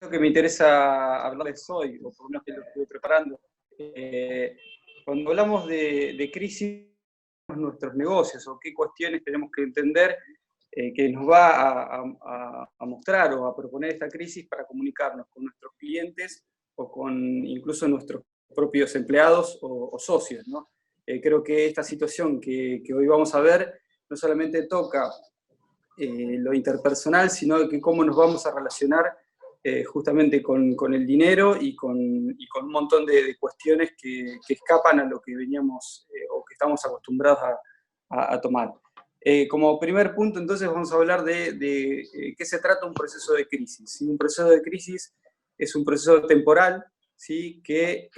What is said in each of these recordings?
que me interesa hablarles hoy, o por lo menos que lo estuve preparando. Cuando hablamos de crisis, nuestros negocios, o qué cuestiones tenemos que entender que nos va a mostrar o a proponer esta crisis para comunicarnos con nuestros clientes o con incluso nuestros propios empleados o socios, ¿no? Creo que esta situación que hoy vamos a ver no solamente toca lo interpersonal, sino que cómo nos vamos a relacionar justamente con el dinero y con un montón de cuestiones que escapan a lo que veníamos o que estamos acostumbrados a tomar. Como primer punto, entonces, vamos a hablar de qué se trata un proceso de crisis. ¿Sí? Un proceso de crisis es un proceso temporal, ¿sí? Que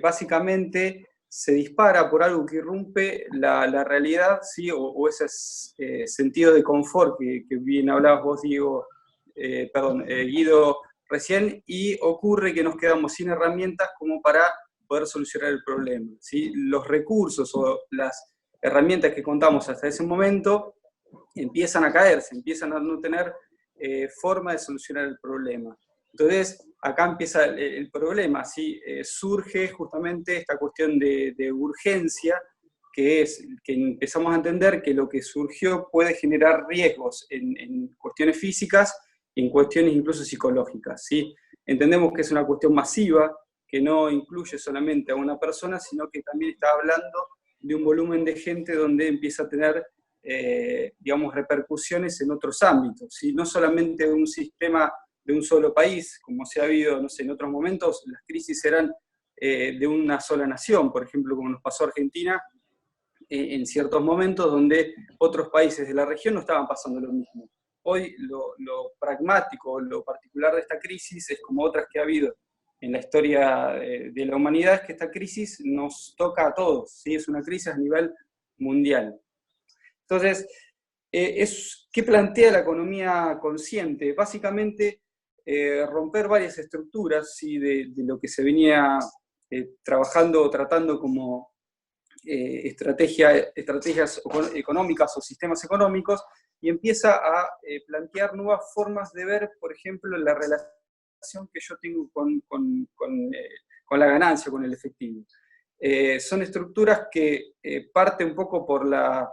básicamente se dispara por algo que irrumpe la realidad, ¿sí? o ese sentido de confort que bien hablabas vos, Guido, recién, y ocurre que nos quedamos sin herramientas como para poder solucionar el problema, ¿sí? Los recursos o las herramientas que contamos hasta ese momento empiezan a caerse, empiezan a no tener forma de solucionar el problema. Entonces, acá empieza el problema, ¿sí? Surge justamente esta cuestión de urgencia, que es que empezamos a entender que lo que surgió puede generar riesgos en cuestiones físicas y en cuestiones incluso psicológicas, ¿sí? Entendemos que es una cuestión masiva, que no incluye solamente a una persona, sino que también está hablando de un volumen de gente donde empieza a tener, digamos, repercusiones en otros ámbitos, ¿sí? No solamente de un sistema de un solo país, como se ha habido, no sé, en otros momentos, las crisis eran de una sola nación, por ejemplo, como nos pasó a Argentina, en ciertos momentos donde otros países de la región no estaban pasando lo mismo. Hoy lo pragmático, lo particular de esta crisis es como otras que ha habido en la historia de la humanidad, es que esta crisis nos toca a todos, ¿sí? Es una crisis a nivel mundial. Entonces, ¿qué plantea la economía consciente? Básicamente, romper varias estructuras, ¿sí? de lo que se venía trabajando o tratando como estrategias económicas o sistemas económicos, y empieza a plantear nuevas formas de ver, por ejemplo, la relación que yo tengo con la ganancia, con el efectivo. Son estructuras que parten un poco por la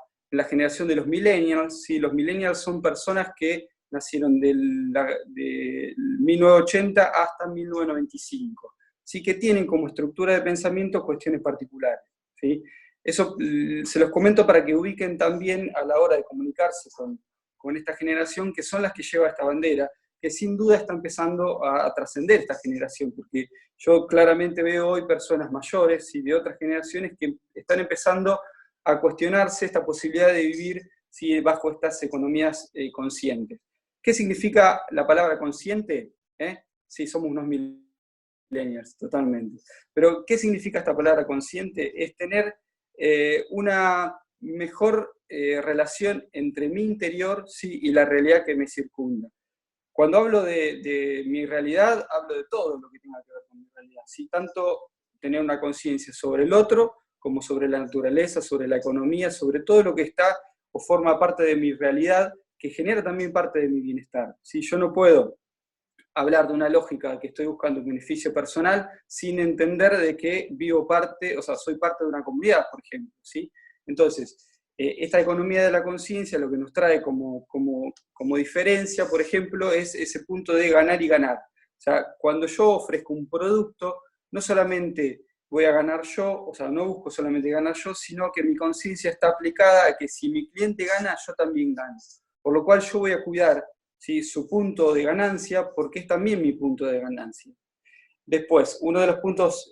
generación de los millennials, ¿sí? Los millennials son personas que nacieron de 1980 hasta 1995, ¿sí? Que tienen como estructura de pensamiento cuestiones particulares, ¿sí? Eso se los comento para que ubiquen también a la hora de comunicarse con esta generación, que son las que lleva esta bandera, que sin duda está empezando a trascender esta generación, porque yo claramente veo hoy personas mayores y de otras generaciones que están empezando a cuestionarse esta posibilidad de vivir, ¿sí? Bajo estas economías conscientes. ¿Qué significa la palabra consciente? Sí, somos unos millennials, totalmente. Pero, ¿qué significa esta palabra consciente? Es tener una mejor relación entre mi interior, ¿sí? Y la realidad que me circunda. Cuando hablo de mi realidad, hablo de todo lo que tenga que ver con mi realidad, ¿sí? Tanto tener una conciencia sobre el otro, como sobre la naturaleza, sobre la economía, sobre todo lo que está o forma parte de mi realidad, que genera también parte de mi bienestar, ¿sí? Yo no puedo hablar de una lógica que estoy buscando un beneficio personal sin entender de que vivo parte, o sea, soy parte de una comunidad, por ejemplo, ¿sí? Entonces, esta economía de la conciencia lo que nos trae como diferencia, por ejemplo, es ese punto de ganar y ganar. O sea, cuando yo ofrezco un producto, no solamente voy a ganar yo, o sea, no busco solamente ganar yo, sino que mi conciencia está aplicada a que si mi cliente gana, yo también gano. Por lo cual yo voy a cuidar, ¿sí? Su punto de ganancia, porque es también mi punto de ganancia. Después, uno de los puntos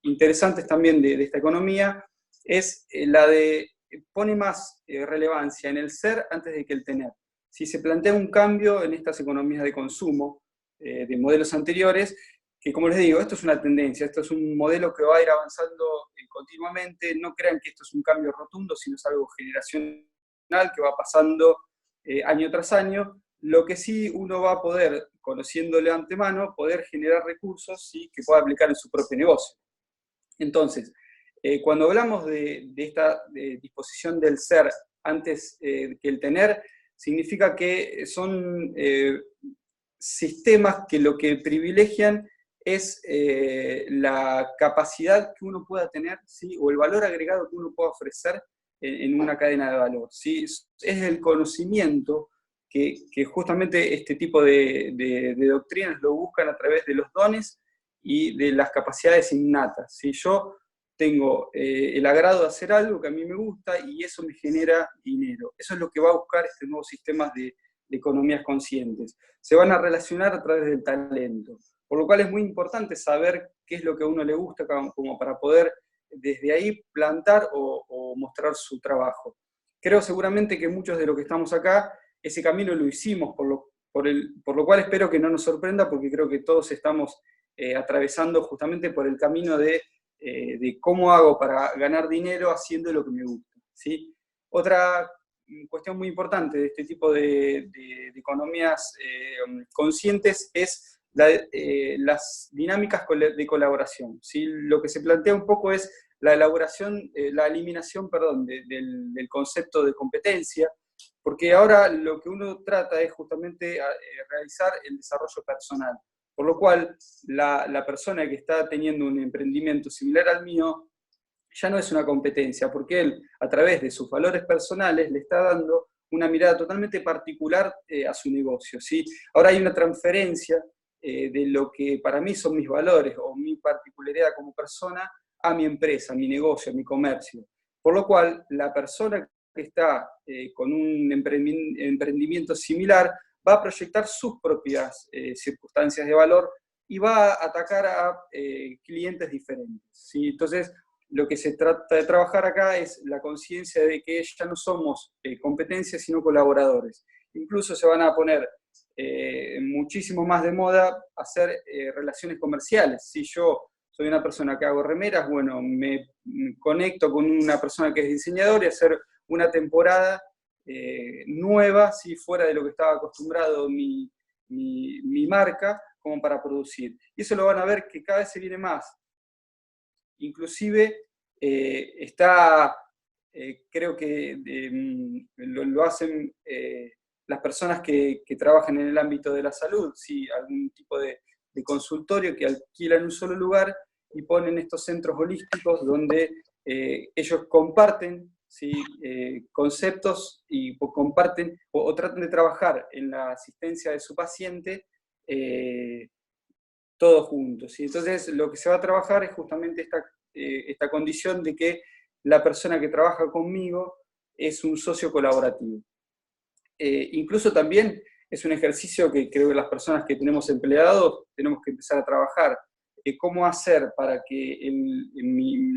interesantes también de esta economía es la de pone más relevancia en el ser antes de que el tener. Si se plantea un cambio en estas economías de consumo de modelos anteriores, que como les digo, esto es una tendencia, esto es un modelo que va a ir avanzando continuamente, no crean que esto es un cambio rotundo, sino es algo generacional que va pasando año tras año. Lo que sí uno va a poder, conociéndole de antemano, poder generar recursos, ¿sí? Que pueda aplicar en su propio negocio. Entonces, cuando hablamos de esta disposición del ser antes que el tener, significa que son sistemas que lo que privilegian es la capacidad que uno pueda tener, ¿sí? O el valor agregado que uno pueda ofrecer en una cadena de valor, ¿sí? Es el conocimiento que justamente este tipo de doctrinas lo buscan a través de los dones y de las capacidades innatas. ¿Sí? Yo tengo el agrado de hacer algo que a mí me gusta y eso me genera dinero. Eso es lo que va a buscar este nuevo sistema de economías conscientes. Se van a relacionar a través del talento, por lo cual es muy importante saber qué es lo que a uno le gusta como para poder desde ahí plantar o mostrar su trabajo. Creo seguramente que muchos de los que estamos acá, ese camino lo hicimos, por lo cual espero que no nos sorprenda, porque creo que todos estamos atravesando justamente por el camino de cómo hago para ganar dinero haciendo lo que me gusta, ¿sí? Otra cuestión muy importante de este tipo de economías conscientes es las dinámicas de colaboración, ¿sí? Lo que se plantea un poco es la eliminación, perdón, del concepto de competencia, porque ahora lo que uno trata es justamente realizar el desarrollo personal, por lo cual la persona que está teniendo un emprendimiento similar al mío ya no es una competencia, porque él, a través de sus valores personales, le está dando una mirada totalmente particular a su negocio, ¿sí? Ahora hay una transferencia de lo que para mí son mis valores o mi particularidad como persona a mi empresa, a mi negocio, a mi comercio. Por lo cual, la persona que está con un emprendimiento similar va a proyectar sus propias circunstancias de valor y va a atacar a clientes diferentes, ¿sí? Entonces, lo que se trata de trabajar acá es la conciencia de que ya no somos competencias, sino colaboradores. Incluso se van a poner muchísimo más de moda hacer relaciones comerciales. Si yo soy una persona que hago remeras, bueno, me conecto con una persona que es diseñador y hacer una temporada nueva, ¿sí? Fuera de lo que estaba acostumbrado mi marca, como para producir. Y eso lo van a ver que cada vez se viene más. Inclusive creo que lo hacen las personas que trabajan en el ámbito de la salud, ¿sí? Algún tipo de consultorio que alquilan un solo lugar y ponen estos centros holísticos donde ellos comparten, ¿sí? Conceptos y comparten o tratan de trabajar en la asistencia de su paciente todos juntos, ¿sí? Entonces lo que se va a trabajar es justamente esta condición de que la persona que trabaja conmigo es un socio colaborativo. Incluso también es un ejercicio que creo que las personas que tenemos empleados tenemos que empezar a trabajar. ¿Cómo hacer para que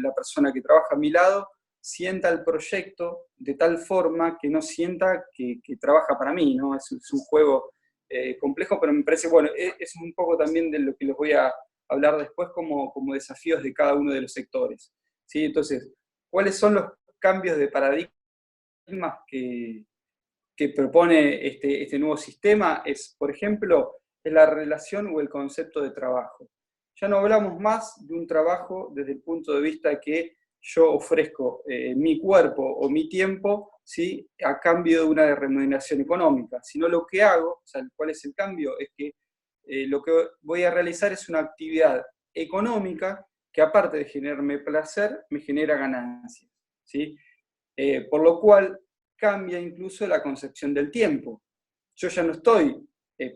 la persona que trabaja a mi lado sienta el proyecto de tal forma que no sienta que trabaja para mí, ¿no? Es un juego complejo, pero me parece, bueno, es un poco también de lo que les voy a hablar después como desafíos de cada uno de los sectores, ¿sí? Entonces, ¿cuáles son los cambios de paradigmas que propone este nuevo sistema? Es, por ejemplo, es la relación o el concepto de trabajo. Ya no hablamos más de un trabajo desde el punto de vista que yo ofrezco mi cuerpo o mi tiempo, ¿sí? A cambio de una remuneración económica, sino lo que hago, o sea, ¿cuál es el cambio? Es que lo que voy a realizar es una actividad económica que, aparte de generarme placer, me genera ganancias, ¿sí? Por lo cual cambia incluso la concepción del tiempo. Yo ya no estoy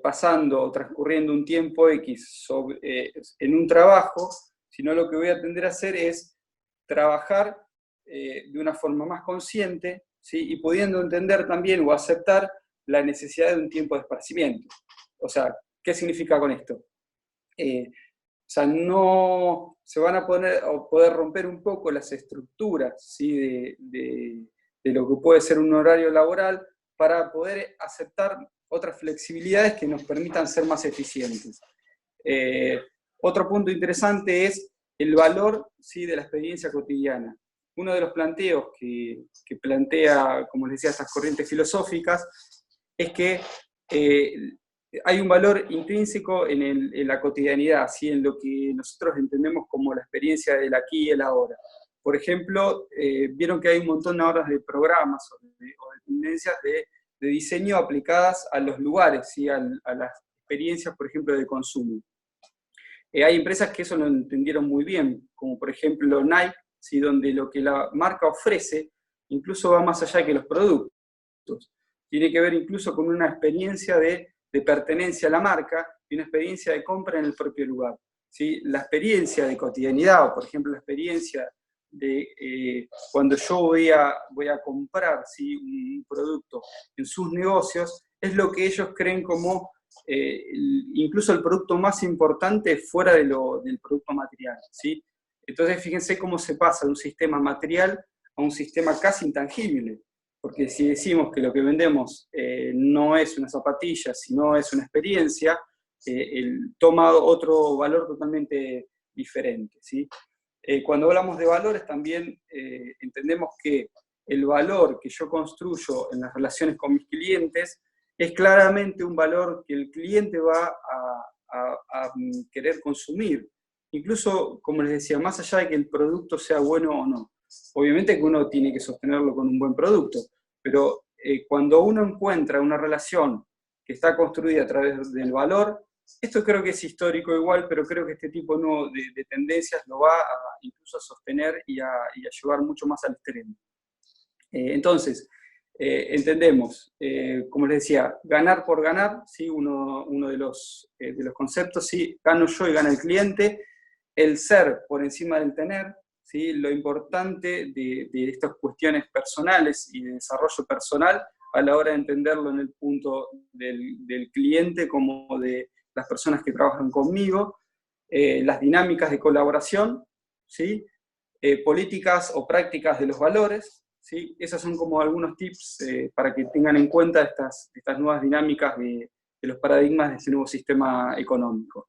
pasando o transcurriendo un tiempo X en un trabajo, sino lo que voy a tender a hacer es trabajar de una forma más consciente, ¿sí? Y pudiendo entender también o aceptar la necesidad de un tiempo de esparcimiento. O sea, ¿qué significa con esto? O sea, no se van a poder romper un poco las estructuras, ¿sí? de lo que puede ser un horario laboral para poder aceptar otras flexibilidades que nos permitan ser más eficientes. Otro punto interesante es el valor, ¿sí? De la experiencia cotidiana. Uno de los planteos que plantea, como les decía, estas corrientes filosóficas, es que hay un valor intrínseco en la cotidianidad, ¿sí? En lo que nosotros entendemos como la experiencia del aquí y el ahora. Por ejemplo, vieron que hay un montón ahora de programas o de tendencias de diseño aplicadas a los lugares, ¿sí? A las experiencias, por ejemplo, de consumo. Hay empresas que eso lo entendieron muy bien, como por ejemplo Nike, ¿sí? Donde lo que la marca ofrece incluso va más allá que los productos. Tiene que ver incluso con una experiencia de pertenencia a la marca y una experiencia de compra en el propio lugar. ¿Sí? La experiencia de cotidianidad, o por ejemplo la experiencia de cuando yo voy a comprar, ¿sí? un producto en sus negocios, es lo que ellos creen como incluso el producto más importante fuera del producto material. ¿Sí? Entonces fíjense cómo se pasa de un sistema material a un sistema casi intangible. Porque si decimos que lo que vendemos no es una zapatilla, sino es una experiencia, toma otro valor totalmente diferente, ¿sí? Cuando hablamos de valores también entendemos que el valor que yo construyo en las relaciones con mis clientes es claramente un valor que el cliente va a querer consumir. Incluso, como les decía, más allá de que el producto sea bueno o no. Obviamente que uno tiene que sostenerlo con un buen producto, pero cuando uno encuentra una relación que está construida a través del valor, esto creo que es histórico igual, pero creo que este tipo nuevo de tendencias lo va incluso a sostener y a llevar mucho más al extremo. Entonces, entendemos, como les decía, ganar por ganar, ¿sí? uno de los conceptos, ¿sí? Gano yo y gana el cliente, el ser por encima del tener, ¿sí? Lo importante de estas cuestiones personales y de desarrollo personal a la hora de entenderlo en el punto del cliente como de las personas que trabajan conmigo, las dinámicas de colaboración, ¿sí? Políticas o prácticas de los valores, ¿sí? Esos son como algunos tips para que tengan en cuenta estas nuevas dinámicas de los paradigmas de este nuevo sistema económico.